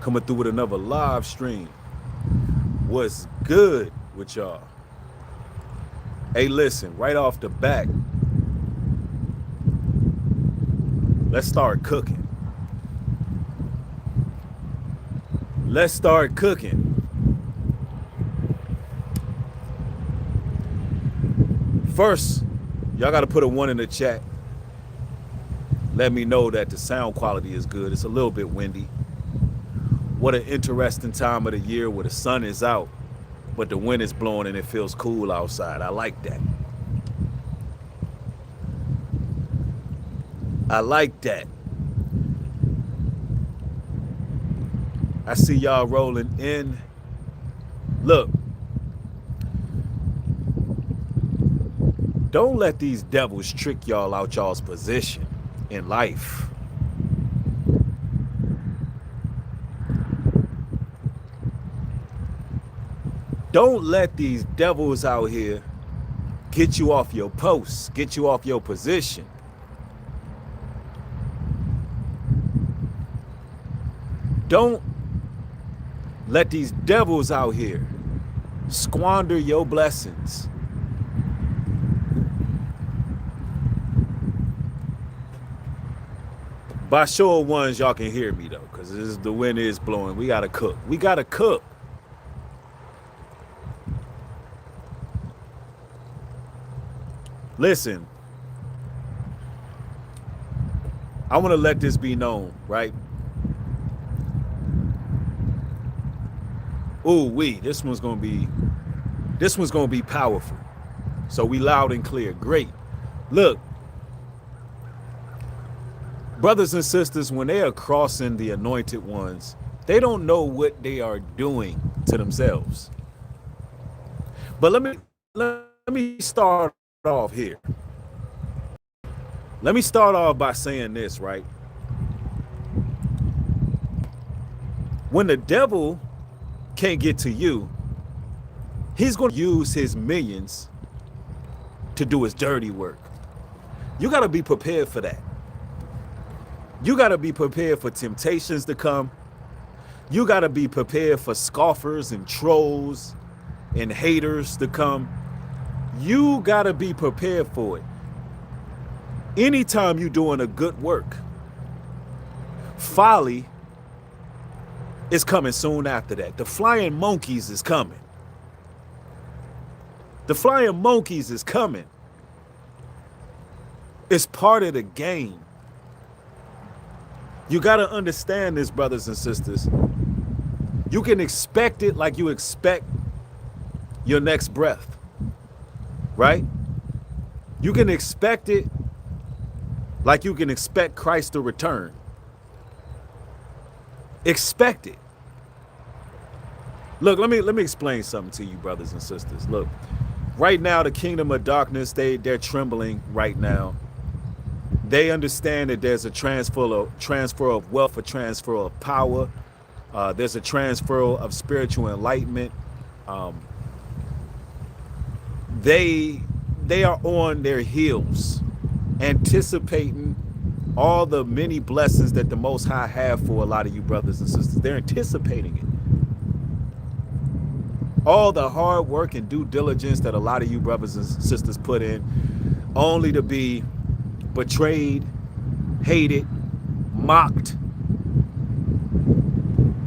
Coming through with another live stream. What's good with y'all? Hey, listen, right off the back, let's start cooking. Let's start cooking. First, y'all got to put a 1 in the chat. Let me know that the sound quality is good. It's a little bit windy. What an interesting time of the year where the sun is out, but the wind is blowing and it feels cool outside. I like that. I like that. I see y'all rolling in. Look, don't let these devils trick y'all out y'all's position in life. Don't let these devils out here get you off your post, get you off your position. Don't let these devils out here squander your blessings. By show of ones, y'all can hear me though, because the wind is blowing. We gotta cook. We gotta cook. Listen, I want to let this be known, right? Ooh, this one's gonna be powerful. So we loud and clear. Great. Look, brothers and sisters, when they are crossing the anointed ones, they don't know what they are doing to themselves. But let me start off here. Let me start off by saying this, right? When the devil can't get to you, he's going to use his millions to do his dirty work. You got to be prepared for that. You got to be prepared for temptations to come. You got to be prepared for scoffers and trolls and haters to come. You got to be prepared for it. Anytime you're doing a good work, folly is coming soon after that. The flying monkeys is coming. The flying monkeys is coming. It's part of the game. You got to understand this, brothers and sisters. You can expect it like you expect your next breath, right? You can expect it like you can expect Christ to return. Expect it. Look, let me explain something to you, brothers and sisters. Look, right now, the kingdom of darkness, they're trembling right now. They understand that there's a transfer of wealth, a transfer of power. There's a transfer of spiritual enlightenment. They are on their heels, anticipating all the many blessings that the Most High have for a lot of you brothers and sisters. They're anticipating it. All the hard work and due diligence that a lot of you brothers and sisters put in, only to be betrayed, hated, mocked.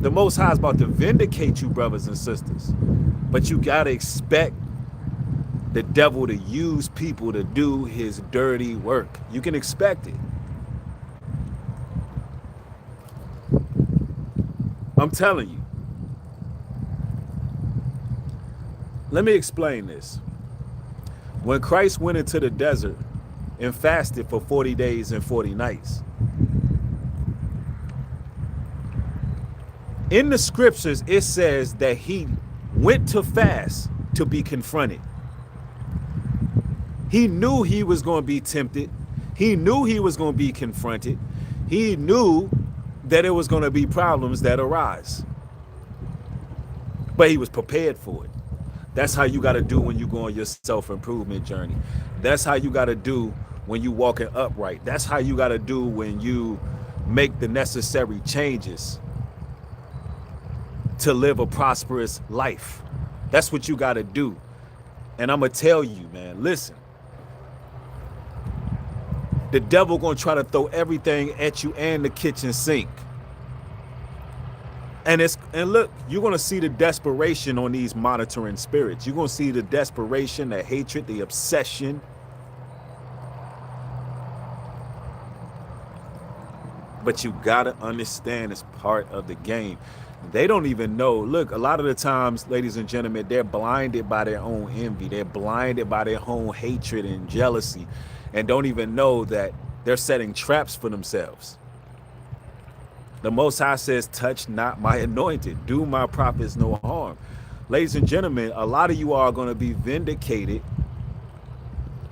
The Most High is about to vindicate you, brothers and sisters. But you got to expect the devil to use people to do his dirty work. You can expect it. I'm telling you. Let me explain this. When Christ went into the desert and fasted for 40 days and 40 nights, in the scriptures, it says that he went to fast to be confronted. He knew he was going to be tempted. He knew he was going to be confronted. He knew that there was going to be problems that arise. But he was prepared for it. That's how you got to do when you go on your self-improvement journey. That's how you got to do when you walking upright. That's how you got to do when you make the necessary changes. to live a prosperous life. That's what you got to do. And I'm going to tell you, man, listen. The devil going to try to throw everything at you and the kitchen sink. And look, you're going to see the desperation on these monitoring spirits. You're going to see the desperation, the hatred, the obsession. But you got to understand it's part of the game. They don't even know. Look, a lot of the times, ladies and gentlemen, they're blinded by their own envy. They're blinded by their own hatred and jealousy, and don't even know that they're setting traps for themselves. The Most High says, touch not my anointed, do my prophets no harm. Ladies and gentlemen, a lot of you are going to be vindicated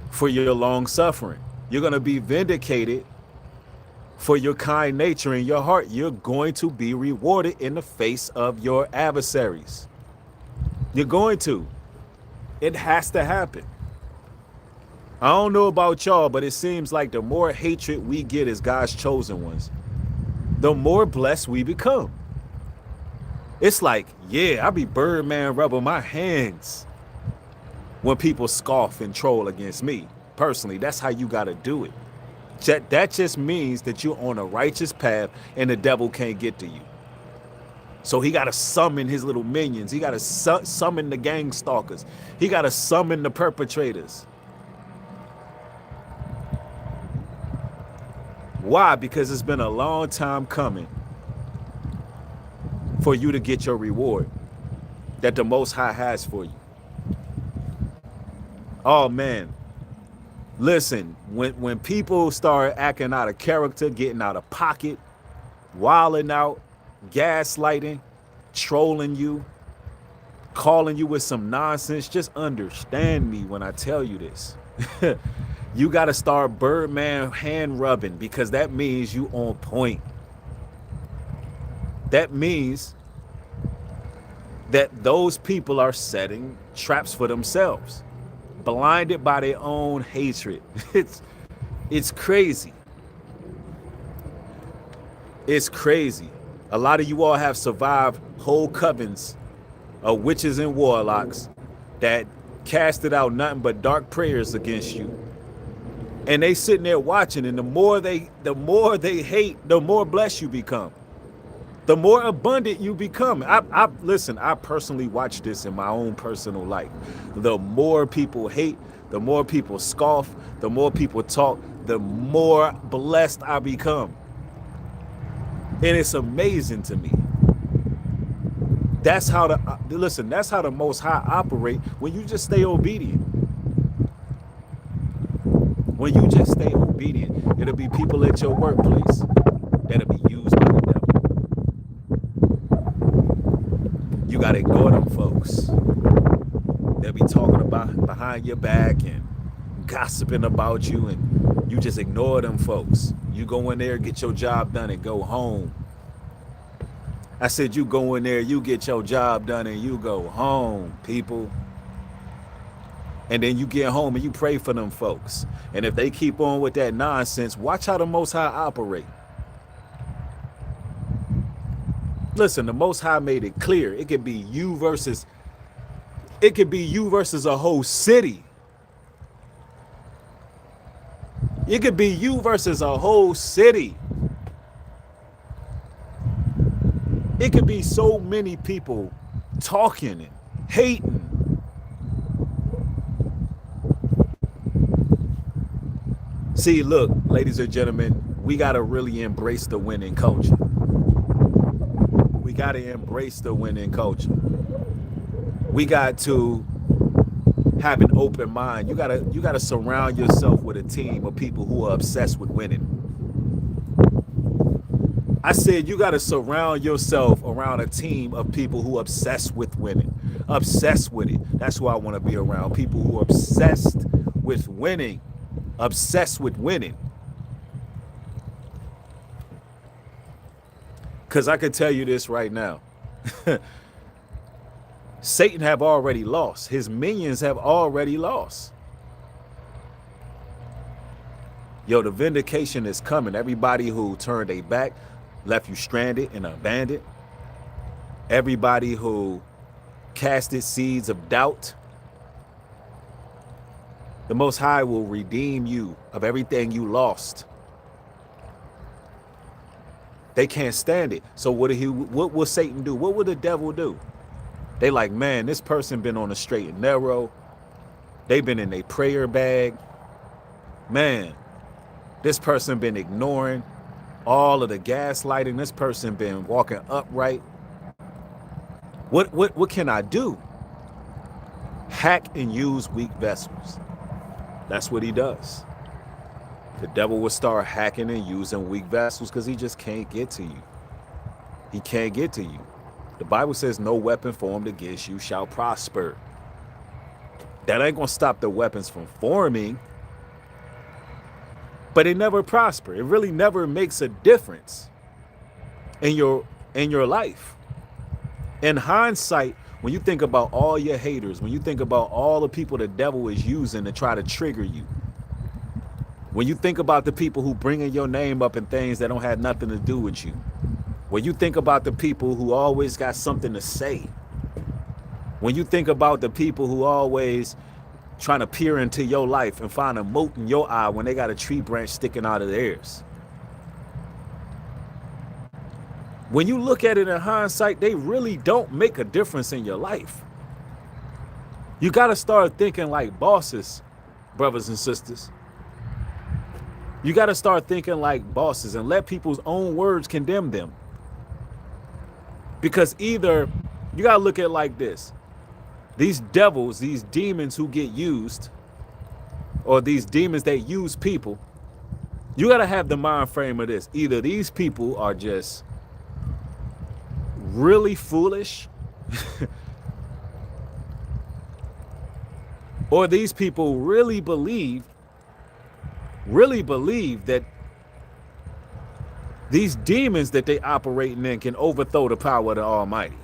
for your long suffering. You're going to be vindicated for your kind nature in your heart. You're going to be rewarded in the face of your adversaries. You're going to. It has to happen. I don't know about y'all, but it seems like the more hatred we get as God's chosen ones, the more blessed we become. It's like, yeah, I be Birdman rubbing my hands when people scoff and troll against me. Personally, that's how you got to do it. That just means that you're on a righteous path and the devil can't get to you. So he got to summon his little minions. He got to summon the gang stalkers. He got to summon the perpetrators. Why? Because it's been a long time coming for you to get your reward that the Most High has for you. Oh, man. Listen, when people start acting out of character, getting out of pocket, wilding out, gaslighting, trolling you, calling you with some nonsense, just understand me when I tell you this. You got to start Birdman hand rubbing, because that means you on point. That means that those people are setting traps for themselves, blinded by their own hatred. It's crazy. It's crazy. A lot of you all have survived whole covens of witches and warlocks that casted out nothing but dark prayers against you. And they sitting there watching, and the more they hate, the more blessed you become. The more abundant you become. Listen, I personally watched this in my own personal life. The more people hate, the more people scoff, the more people talk, the more blessed I become. And it's amazing to me. That's how that's how the Most High operate when you just stay obedient. When you just stay obedient, it'll be people at your workplace that'll be used by the devil. You gotta ignore them folks. They'll be talking about behind your back and gossiping about you, and you just ignore them folks. You go in there, get your job done, and go home. I said you go in there, you get your job done, and you go home, people. And then you get home and you pray for them folks. And if they keep on with that nonsense, watch how the Most High operate. Listen, the Most High made it clear. It could be you versus a whole city. It could be you versus a whole city. It could be so many people talking and hating. See, look, ladies and gentlemen, we got to really embrace the winning culture. We got to embrace the winning culture. We got to have an open mind. You got to surround yourself with a team of people who are obsessed with winning. I said you got to surround yourself around a team of people who are obsessed with winning. Obsessed with it. That's who I want to be around. People who are obsessed with winning. Obsessed with winning. Because I can tell you this right now. Satan have already lost. His minions have already lost. Yo, the vindication is coming. Everybody who turned their back, left you stranded and abandoned, Everybody who casted seeds of doubt, the Most High will redeem you of everything you lost. They can't stand it. So what will Satan do? What will the devil do? They like, man, this person been on the straight and narrow. They've been in a prayer bag. Man, this person been ignoring all of the gaslighting. This person been walking upright. What can I do? Hack and use weak vessels. That's what he does. The devil will start hacking and using weak vessels because he just can't get to you. He can't get to you. The Bible says no weapon formed against you shall prosper. That ain't gonna stop the weapons from forming, but it never prosper. It really never makes a difference in your life. In hindsight, when you think about all your haters, when you think about all the people the devil is using to try to trigger you, when you think about the people who bringing your name up in things that don't have nothing to do with you, when you think about the people who always got something to say, when you think about the people who always trying to peer into your life and find a mote in your eye when they got a tree branch sticking out of theirs. When you look at it in hindsight, they really don't make a difference in your life. You got to start thinking like bosses, brothers and sisters. You got to start thinking like bosses and let people's own words condemn them. Because either you got to look at it like this. These devils, these demons who get used, or these demons that use people, you got to have the mind frame of this. Either these people are just really foolish, or these people really believe that these demons that they operating in can overthrow the power of the Almighty.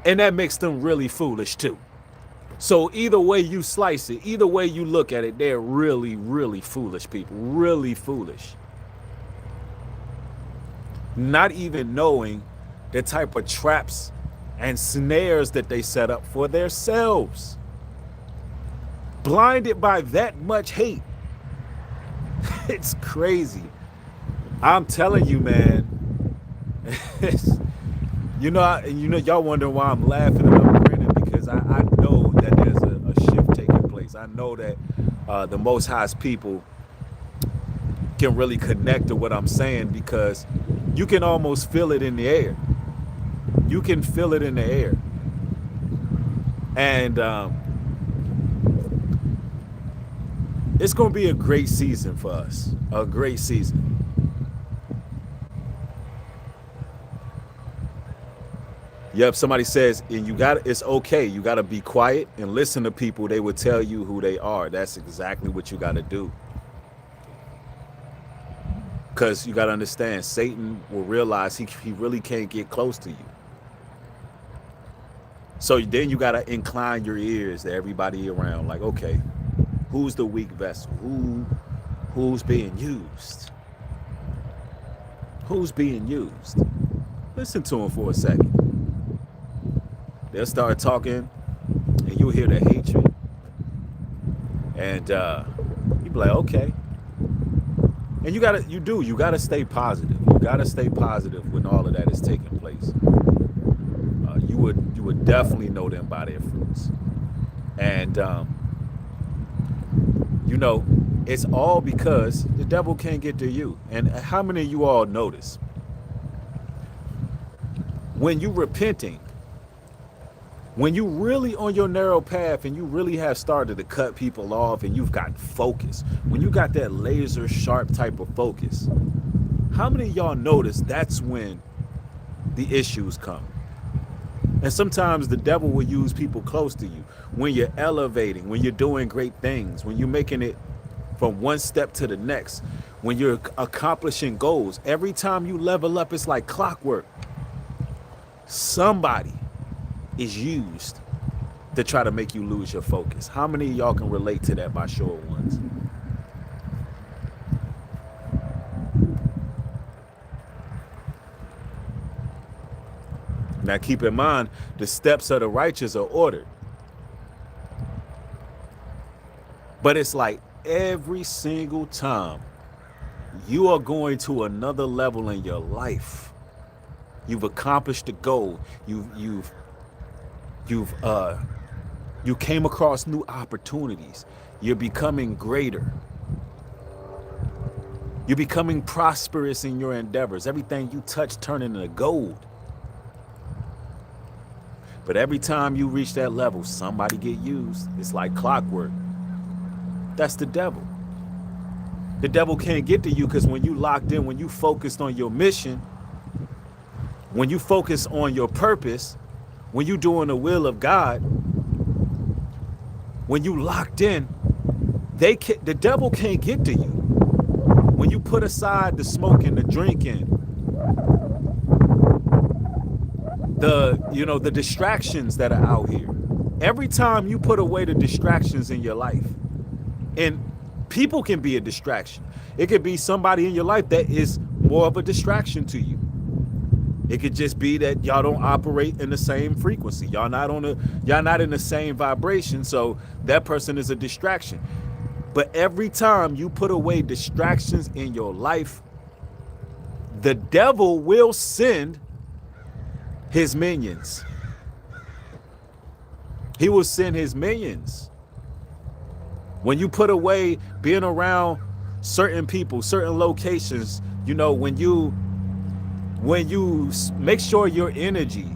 And that makes them really foolish too. So either way you slice it, either way you look at it, they're really, really foolish people, really foolish. Not even knowing the type of traps and snares that they set up for themselves. Blinded by that much hate. It's crazy. I'm telling you, man. You know, y'all wondering why I'm laughing and I'm grinning, because I know that there's a shift taking place. I know that the Most High's people can really connect to what I'm saying, because you can almost feel it in the air. You can feel it in the air. And it's going to be a great season for us. A great season. Yep, somebody says, and it's okay. You got to be quiet and listen to people. They will tell you who they are. That's exactly what you got to do. Because you got to understand, Satan will realize he really can't get close to you. So then you got to incline your ears to everybody around. Like, okay, who's the weak vessel? Who's being used? Who's being used? Listen to him for a second. They'll start talking, and you'll hear the hatred, and you be like, okay. And you gotta stay positive. You gotta stay positive when all of that is taking place. You would definitely know them by their fruits, and it's all because the devil can't get to you. And how many of you all notice when you repenting? When you really on your narrow path and you really have started to cut people off and you've got focus, when you got that laser sharp type of focus, how many of y'all notice that's when the issues come? And sometimes the devil will use people close to you. When you're elevating, when you're doing great things, when you're making it from one step to the next, when you're accomplishing goals, every time you level up, it's like clockwork. Somebody is used to try to make you lose your focus. How many of y'all can relate to that by show of ones? Now keep in mind, the steps of the righteous are ordered. But it's like every single time you are going to another level in your life, you've accomplished the goal. You came across new opportunities. You're becoming greater. You're becoming prosperous in your endeavors. Everything you touch turning into gold. But every time you reach that level, somebody get used. It's like clockwork. That's the devil. The devil can't get to you because when you locked in, when you focused on your mission, when you focus on your purpose, when you doing the will of God, when you locked in, the devil can't get to you. When you put aside the smoking, the drinking, the distractions that are out here. Every time you put away the distractions in your life, and people can be a distraction. It could be somebody in your life that is more of a distraction to you. It could just be that y'all don't operate in the same frequency. Y'all not in the same vibration, so that person is a distraction. But every time you put away distractions in your life, the devil will send his minions. He will send his minions. When you put away being around certain people, certain locations, when you make sure your energy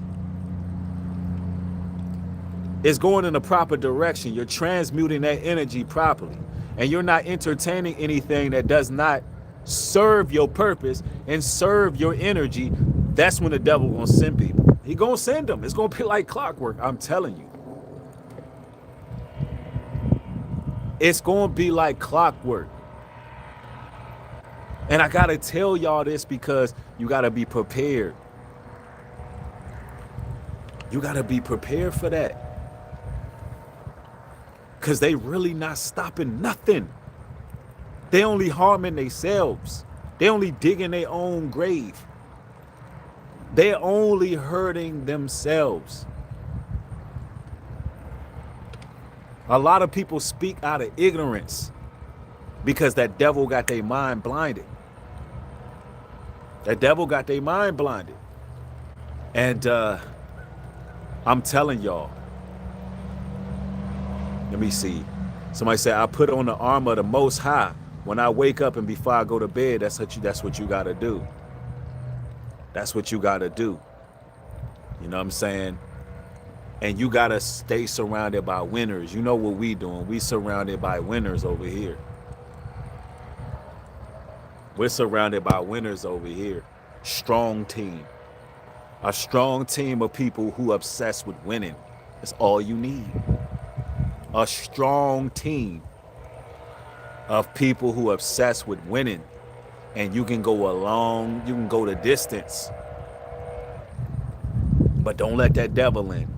is going in the proper direction, you're transmuting that energy properly, and you're not entertaining anything that does not serve your purpose and serve your energy, that's when the devil gonna send people. He gonna send them. It's gonna be like clockwork, I'm telling you. It's going to be like clockwork. And I got to tell y'all this because you got to be prepared. You got to be prepared for that. Because they really not stopping nothing. They only harming themselves. They only digging their own grave. They're only hurting themselves. A lot of people speak out of ignorance because that devil got their mind blinded. That devil got their mind blinded. And I'm telling y'all, let me see. Somebody said, I put on the armor of the Most High when I wake up and before I go to bed. That's what you got to do. That's what you got to do. You know what I'm saying? And you got to stay surrounded by winners. You know what we doing. We surrounded by winners over here. We're surrounded by winners over here. Strong team. A strong team of people who are obsessed with winning. That's all you need. A strong team of people who are obsessed with winning. And you can go the distance. But don't let that devil in.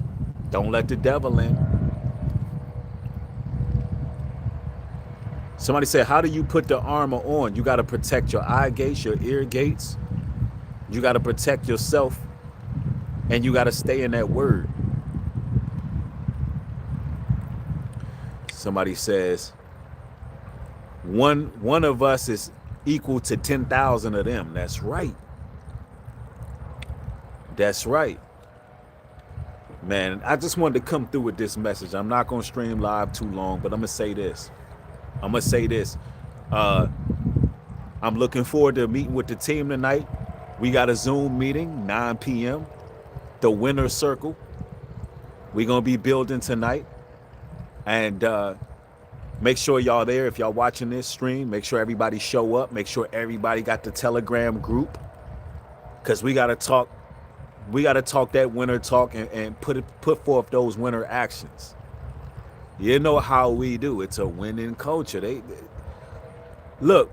Don't let the devil in. Somebody said, how do you put the armor on? You got to protect your eye gates, your ear gates. You got to protect yourself. And you got to stay in that word. Somebody says, one of us is equal to 10,000 of them. That's right. That's right. Man, I just wanted to come through with this message. I'm not going to stream live too long, but I'm going to say this. I'm looking forward to meeting with the team tonight. We got a Zoom meeting, 9 p.m. The winner circle. We're going to be building tonight. And make sure y'all there. If y'all watching this stream, make sure everybody show up. Make sure everybody got the Telegram group. Because we got to talk. We got to talk that winner talk and put forth those winner actions. You know how we do. It's a winning culture. Look,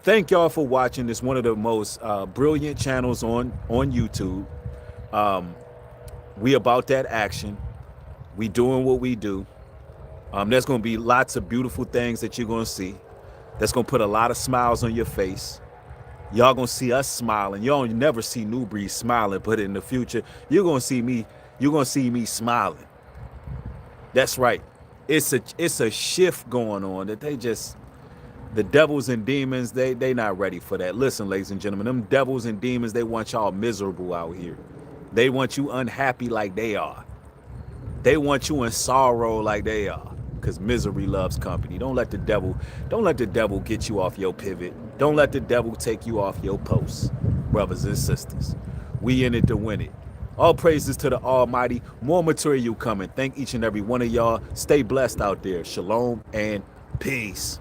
thank y'all for watching. It's one of the most brilliant channels on YouTube. We about that action. We doing what we do. There's going to be lots of beautiful things that you're going to see. That's going to put a lot of smiles on your face. Y'all gonna see us smiling. Y'all never see Nubreed smiling, but in the future, you're gonna see me smiling. That's right. It's a shift going on that the devils and demons, they not ready for that. Listen, ladies and gentlemen, them devils and demons, they want y'all miserable out here. They want you unhappy like they are. They want you in sorrow like they are. Because misery loves company. Don't let the devil get you off your pivot. Don't let the devil take you off your post, brothers and sisters. We in it to win it. All praises to the Almighty. More material coming. Thank each and every one of y'all. Stay blessed out there. Shalom and peace.